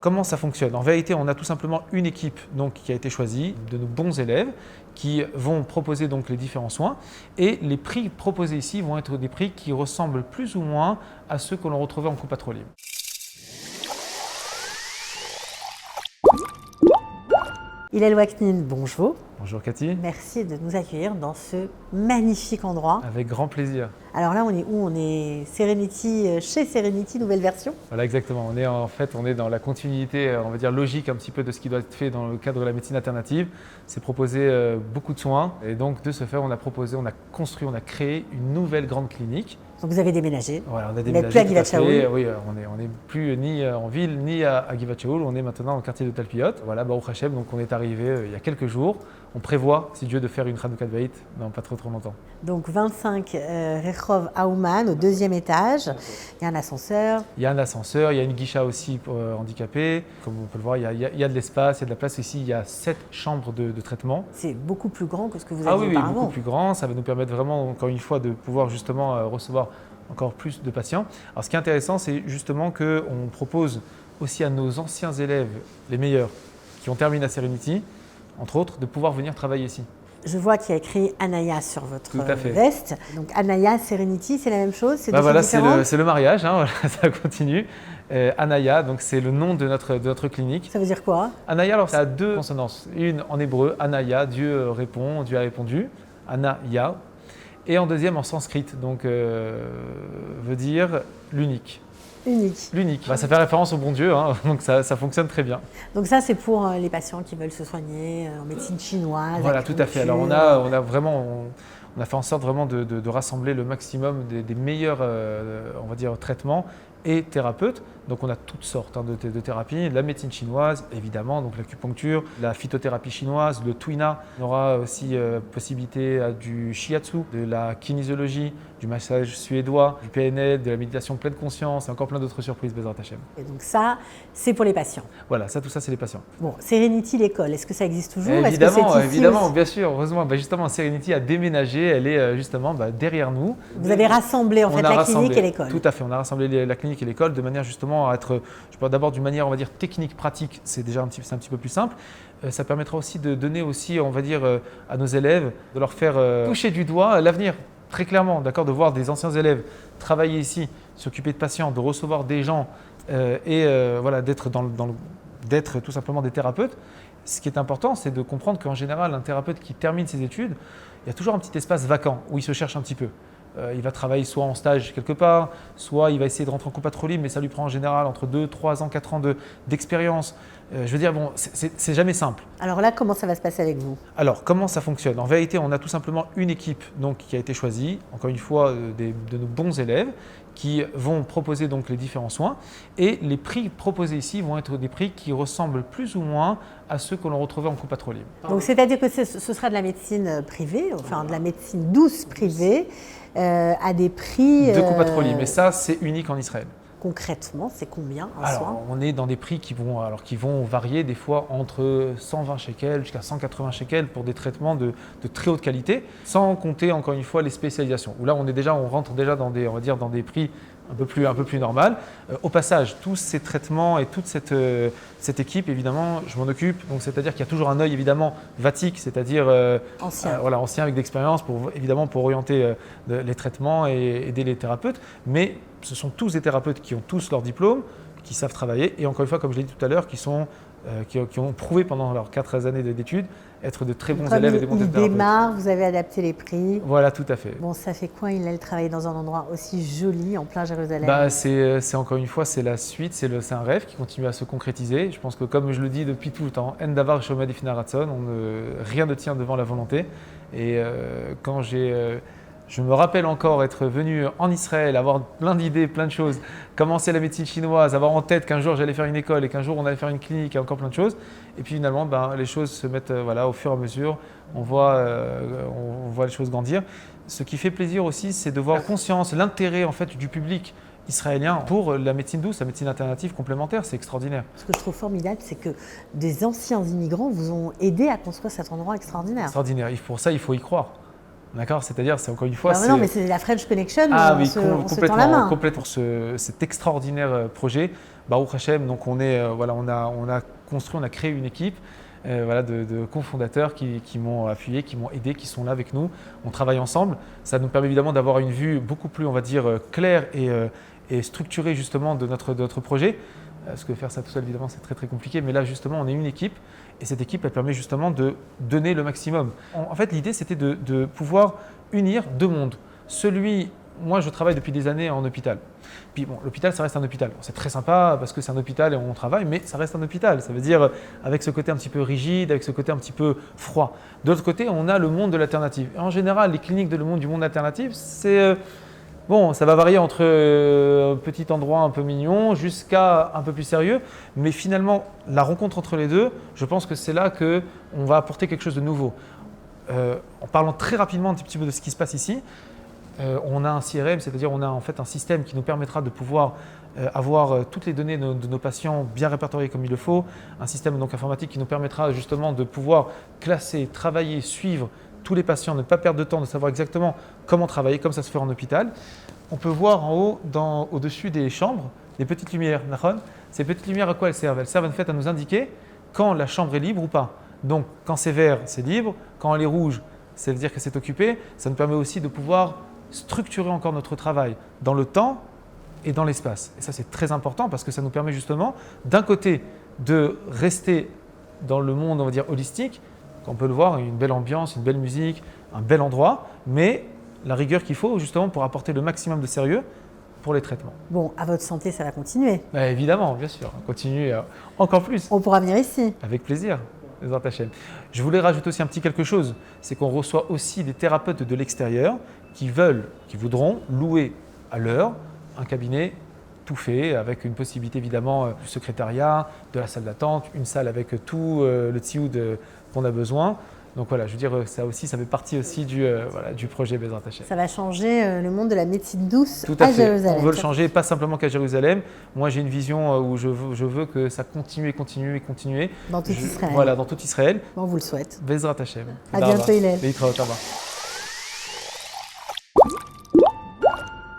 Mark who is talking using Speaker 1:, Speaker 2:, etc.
Speaker 1: Comment ça fonctionne? En vérité, on a tout simplement une équipe qui a été choisie de nos bons élèves qui vont proposer donc les différents soins et les prix proposés ici vont être des prix qui ressemblent plus ou moins à ceux que l'on retrouvait en coupe libre.
Speaker 2: Hillel Waknin, bonjour.
Speaker 1: Bonjour Cathy.
Speaker 2: Merci de nous accueillir dans ce magnifique endroit.
Speaker 1: Avec grand plaisir.
Speaker 2: Alors là, on est où? On est Serenity, chez Serenity, nouvelle version.
Speaker 1: Voilà, exactement. On est dans la continuité, on va dire logique un petit peu de ce qui doit être fait dans le cadre de la médecine alternative. C'est proposer beaucoup de soins et donc de ce fait, on a construit, on a créé une nouvelle grande clinique.
Speaker 2: Donc vous avez déménagé.
Speaker 1: Voilà, on a
Speaker 2: Vous n'êtes plus à Givat-Shaoul.
Speaker 1: Oui, on n'est plus ni en ville ni à Givat-Shaoul, on est maintenant au quartier de Talpiot. Voilà, Baruch Hashem, donc on est arrivé il y a quelques jours. On prévoit, si Dieu, de faire une Chanoukat Beit dans pas trop longtemps.
Speaker 2: Donc 25 Rehov Auman, au deuxième étage. Il y a un ascenseur.
Speaker 1: Il y a un ascenseur, il y a une guicha aussi pour handicapés. Comme on peut le voir, il y a de l'espace, il y a de la place ici. Il y a 7 chambres de traitement.
Speaker 2: C'est beaucoup plus grand que ce que vous
Speaker 1: Oui,
Speaker 2: aviez auparavant.
Speaker 1: beaucoup plus grand. Ça va nous permettre vraiment, encore une fois, de pouvoir justement recevoir encore plus de patients. Alors ce qui est intéressant, c'est justement qu'on propose aussi à nos anciens élèves, les meilleurs, qui ont terminé à Serenity, entre autres, de pouvoir venir travailler ici.
Speaker 2: Je vois qu'il y a écrit Anaya sur votre
Speaker 1: Tout à fait.
Speaker 2: veste. Donc Anaya, Serenity, c'est la même chose? C'est
Speaker 1: voilà, c'est le mariage, hein, voilà, ça continue. Anaya, donc c'est le nom de notre clinique.
Speaker 2: Ça veut dire quoi?
Speaker 1: Anaya, alors ça a 2 consonances. Une en hébreu, Anaya, Dieu répond, Dieu a répondu. Anaya. Et en deuxième en sanskrit, donc veut dire l'unique.
Speaker 2: Unique.
Speaker 1: L'unique. Ça fait référence au bon Dieu, hein, donc ça fonctionne très bien.
Speaker 2: Donc ça, c'est pour les patients qui veulent se soigner en médecine chinoise.
Speaker 1: Voilà, tout à fait. Alors on a fait en sorte vraiment de rassembler le maximum des meilleurs on va dire, traitements et thérapeutes. Donc on a toutes sortes de thérapies, la médecine chinoise évidemment, donc l'acupuncture, la phytothérapie chinoise, le tuina. On aura aussi possibilité à du shiatsu, de la kinésiologie, du massage suédois, du PNL, de la méditation pleine conscience et encore plein d'autres surprises, Bezrat Hashem.
Speaker 2: Et donc ça, c'est pour les patients.
Speaker 1: Voilà, tout ça c'est les patients.
Speaker 2: Bon, Serenity, l'école, est-ce que ça existe toujours?
Speaker 1: Évidemment, bien sûr. Heureusement, justement, Serenity a déménagé, elle est justement derrière nous.
Speaker 2: Vous avez rassemblé en fait la clinique et l'école.
Speaker 1: Tout à fait, on a rassemblé la clinique et l'école de manière justement à être, d'abord d'une manière on va dire technique, pratique, c'est déjà un petit peu plus simple. Ça permettra aussi de donner aussi, on va dire, à nos élèves, de leur faire toucher du doigt l'avenir. Très clairement, d'accord, de voir des anciens élèves travailler ici, s'occuper de patients, de recevoir des gens voilà, d'être tout simplement des thérapeutes. Ce qui est important, c'est de comprendre qu'en général, un thérapeute qui termine ses études, il y a toujours un petit espace vacant où il se cherche un petit peu. Il va travailler soit en stage quelque part, soit il va essayer de rentrer en coupe libre, mais ça lui prend en général entre 2, 3 ans, 4 ans d'expérience. Je veux dire, bon, c'est jamais simple.
Speaker 2: Alors là, comment ça va se passer avec vous?
Speaker 1: Alors, comment ça fonctionne? En vérité, on a tout simplement une équipe qui a été choisie, encore une fois, de nos bons élèves qui vont proposer donc les différents soins et les prix proposés ici vont être des prix qui ressemblent plus ou moins à ceux que l'on retrouvait en coupe libre.
Speaker 2: Donc, c'est-à-dire que ce sera de la médecine privée, enfin de la médecine douce privée, à des prix…
Speaker 1: De coupe libre, mais ça, c'est unique en Israël.
Speaker 2: Concrètement, c'est combien un
Speaker 1: soin?
Speaker 2: Alors,
Speaker 1: on est dans des prix qui vont varier des fois entre 120 shekels jusqu'à 180 shekels pour des traitements de très haute qualité, sans compter encore une fois les spécialisations. Où là, on rentre déjà dans des prix un peu plus normal. Au passage, tous ces traitements et toute cette équipe, évidemment, je m'en occupe. Donc, c'est-à-dire qu'il y a toujours un œil évidemment vatique, c'est-à-dire ancien avec d'expérience pour orienter les traitements et aider les thérapeutes. Mais ce sont tous des thérapeutes qui ont tous leur diplôme, qui savent travailler et encore une fois, comme je l'ai dit tout à l'heure, qui ont prouvé pendant leurs 4 années d'études être de très bons élèves et de bons thérapeutes.
Speaker 2: Démarre, vous avez adapté les prix.
Speaker 1: Voilà, tout à fait.
Speaker 2: Bon, ça fait quoi il travailler dans un endroit aussi joli en plein Jérusalem?
Speaker 1: C'est encore une fois, c'est la suite, c'est un rêve qui continue à se concrétiser. Je pense que comme je le dis depuis tout le temps, En davar shomed ifnei ratzon, rien ne tient devant la volonté. Et quand je me rappelle encore être venu en Israël, avoir plein d'idées, plein de choses, commencer la médecine chinoise, avoir en tête qu'un jour j'allais faire une école et qu'un jour on allait faire une clinique et encore plein de choses. Et puis finalement, les choses se mettent au fur et à mesure, on voit les choses grandir. Ce qui fait plaisir aussi, c'est de voir la conscience, l'intérêt en fait du public israélien pour la médecine douce, la médecine alternative complémentaire, c'est extraordinaire.
Speaker 2: Ce que je trouve formidable, c'est que des anciens immigrants vous ont aidé à construire cet endroit extraordinaire.
Speaker 1: Extraordinaire. Pour ça, il faut y croire. D'accord, c'est-à-dire, c'est encore une fois…
Speaker 2: non, mais c'est la French Connection,
Speaker 1: Ah oui,
Speaker 2: on se tend la main.
Speaker 1: complètement. Cet extraordinaire projet, Baruch Hashem, donc on a construit, on a créé une équipe de cofondateurs qui m'ont appuyé, qui m'ont aidé, qui sont là avec nous. On travaille ensemble. Ça nous permet évidemment d'avoir une vue beaucoup plus, on va dire, claire et structurée justement de notre projet. Parce que faire ça tout seul, évidemment, c'est très très compliqué. Mais là, justement, on est une équipe et cette équipe, elle permet justement de donner le maximum. En fait, l'idée, c'était de pouvoir unir deux mondes. Moi, je travaille depuis des années en hôpital. Puis bon, l'hôpital, ça reste un hôpital. C'est très sympa parce que c'est un hôpital et on travaille, mais ça reste un hôpital. Ça veut dire avec ce côté un petit peu rigide, avec ce côté un petit peu froid. De l'autre côté, on a le monde de l'alternative. Et en général, les cliniques du monde alternatif, c'est… Bon, ça va varier entre un petit endroit un peu mignon jusqu'à un peu plus sérieux. Mais finalement, la rencontre entre les deux, je pense que c'est là qu'on va apporter quelque chose de nouveau. En parlant très rapidement un petit peu de ce qui se passe ici, on a un CRM, c'est-à-dire on a en fait un système qui nous permettra de pouvoir avoir toutes les données de nos patients bien répertoriées comme il le faut, un système donc informatique qui nous permettra justement de pouvoir classer, travailler, suivre tous les patients, ne pas perdre de temps, de savoir exactement comment travailler, comme ça se fait en hôpital. On peut voir en haut, au-dessus des chambres, des petites lumières. Ces petites lumières, à quoi elles servent? Elles servent en fait à nous indiquer quand la chambre est libre ou pas. Donc quand c'est vert, c'est libre, quand elle est rouge, ça veut dire que c'est occupé. Ça nous permet aussi de pouvoir structurer encore notre travail dans le temps et dans l'espace. Et ça, c'est très important parce que ça nous permet justement, d'un côté, de rester dans le monde, on va dire, holistique. On peut le voir, une belle ambiance, une belle musique, un bel endroit, mais la rigueur qu'il faut justement pour apporter le maximum de sérieux pour les traitements.
Speaker 2: Bon, à votre santé, ça va continuer.
Speaker 1: Évidemment, bien sûr, continuer encore plus.
Speaker 2: On pourra venir ici.
Speaker 1: Avec plaisir. Je voulais rajouter aussi un petit quelque chose, c'est qu'on reçoit aussi des thérapeutes de l'extérieur qui voudront louer à l'heure un cabinet tout fait, avec une possibilité évidemment du secrétariat, de la salle d'attente, une salle avec tout le tsioud qu'on a besoin. Donc voilà, je veux dire, ça fait partie aussi du projet Bezrat Hashem.
Speaker 2: Ça va changer le monde de la médecine douce
Speaker 1: Tout à fait.
Speaker 2: Jérusalem.
Speaker 1: On veut le changer, pas simplement qu'à Jérusalem. Moi, j'ai une vision où je veux que ça continue.
Speaker 2: Dans tout Israël.
Speaker 1: Voilà, dans tout Israël.
Speaker 2: On vous le souhaite.
Speaker 1: Bezrat Hashem.
Speaker 2: À bientôt, Hillel.
Speaker 1: להתראות, Abba.